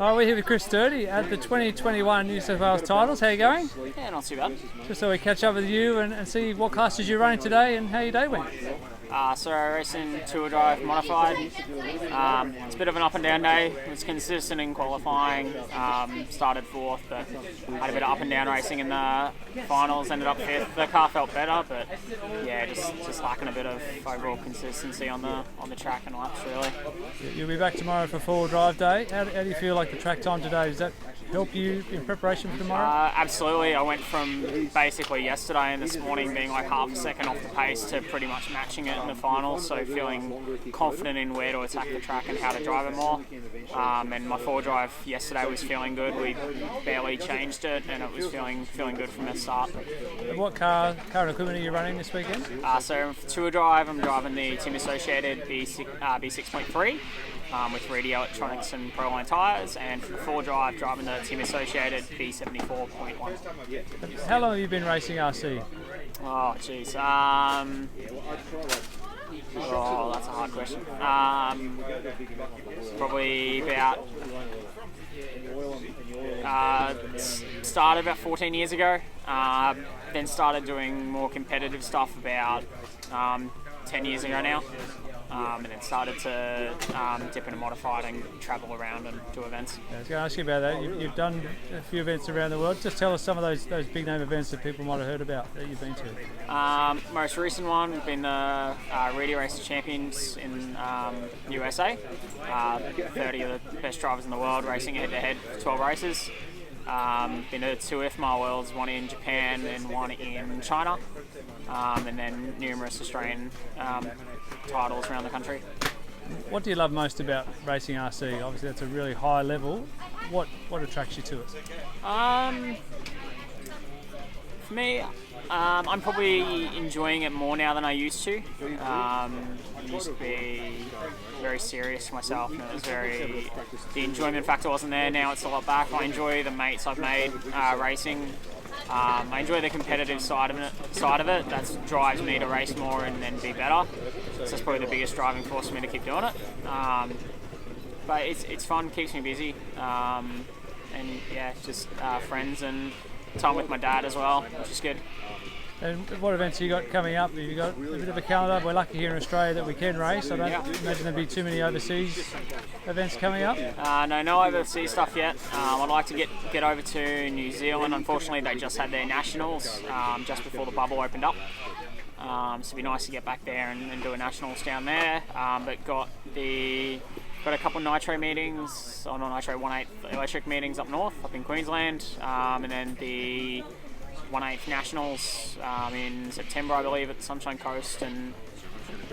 Oh, we're here with Chris Sturdy at the 2021 New South Wales titles. How you going? Yeah, not too bad. Just thought we'd catch up with you and see what classes you're running today and how your day went. RCRA racing two-wheel drive modified. It's a bit of an up and down day. It was consistent in qualifying. Started fourth, but had a bit of up and down racing in the finals. Ended up fifth. The car felt better, but yeah, just lacking a bit of overall consistency on the track and laps really. You'll be back tomorrow for four-wheel drive day. How do you feel like the track time today? Does that help you in preparation for tomorrow? Absolutely. I went from basically yesterday and this morning being like half a second off the pace to pretty much matching it in the final, so feeling confident in where to attack the track and how to drive it more. And my four drive yesterday was feeling good. We barely changed it and it was feeling good from the start. What car and equipment are you running this weekend? So for two-wheel drive, I'm driving the Team Associated B6.3 with radio electronics and Proline tyres, and for the four drive, driving the Team Associated B74.1. How long have you been racing RC? Oh, jeez. Oh, that's a hard question. Probably about started about 14 years ago. Then started doing more competitive stuff about 10 years ago now. And then started to dip into modified and travel around and do events. Yeah, I was going to ask you about that. You've done a few events around the world. Just tell us some of those big name events that people might have heard about that you've been to. Most recent one, we've been the Radio Racer Champions in USA. 30 of the best drivers in the world racing head-to-head for 12 races. Been to two F-Mile Worlds, one in Japan and one in China. And then numerous Australian titles around the country. What do you love most about racing RC? Obviously that's a really high level. What attracts you to it? For me, I'm probably enjoying it more now than I used to. I used to be very serious for myself, and the enjoyment factor wasn't there. Now it's a lot back. I enjoy the mates I've made racing. I enjoy the competitive side of it. That drives me to race more and be better. So that's probably the biggest driving force for me to keep doing it. But it's fun, keeps me busy, and yeah, just friends and time with my dad as well, which is good. And what events have you got coming up? Have you got a bit of a calendar? We're lucky here in Australia that we can race. I don't imagine there'll be too many overseas events coming up. No overseas stuff yet. I'd like to get over to New Zealand. Unfortunately, they just had their nationals just before the bubble opened up. So it'd be nice to get back there and do a nationals down there. But got a couple of nitro meetings, not nitro, 1/8 electric meetings up north, up in Queensland, and then the 1/8 nationals in September, I believe, at the Sunshine Coast, and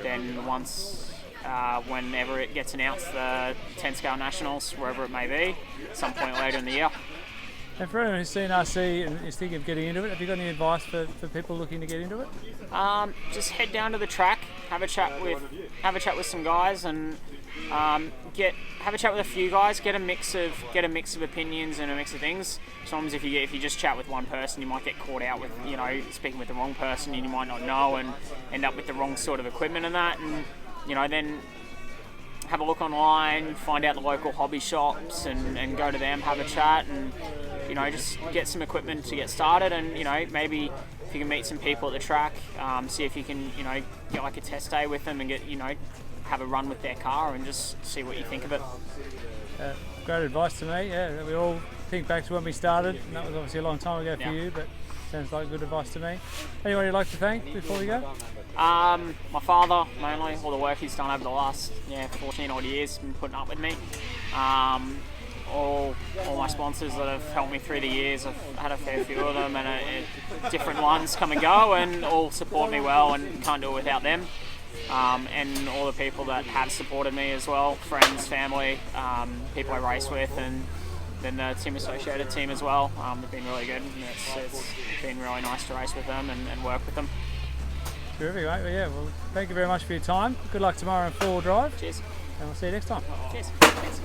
then once, whenever it gets announced, the 10 scale nationals, wherever it may be, at some point later in the year. And for anyone who's seen RC and is thinking of getting into it, have you got any advice for people looking to get into it? Just head down to the track, have a chat with some guys, and have a chat with a few guys. Get a mix of opinions and a mix of things. Sometimes if you just chat with one person, you might get caught out with speaking with the wrong person, and you might not know and end up with the wrong sort of equipment and that. And then have a look online, find out the local hobby shops, and go to them, have a chat, and just get some equipment to get started. And maybe if you can meet some people at the track, see if you can get like a test day with them and get have a run with their car and just see what you think of it. Great advice to me. Yeah, we all think back to when we started, and that was obviously a long time ago for you, but sounds like good advice to me. Anyone you'd like to thank before we go? My father, mainly, all the work he's done over the last 14 odd years, been putting up with me. All my sponsors that have helped me through the years, I've had a fair few of them, and different ones come and go, and all support me well, and can't do it without them. And all the people that have supported me as well, friends, family, people I race with, and then the Team Associated team as well. They've been really good, and it's been really nice to race with them and work with them. Terrific, mate. Well, thank you very much for your time. Good luck tomorrow in four-wheel drive. Cheers. And we'll see you next time. Cheers. Thanks.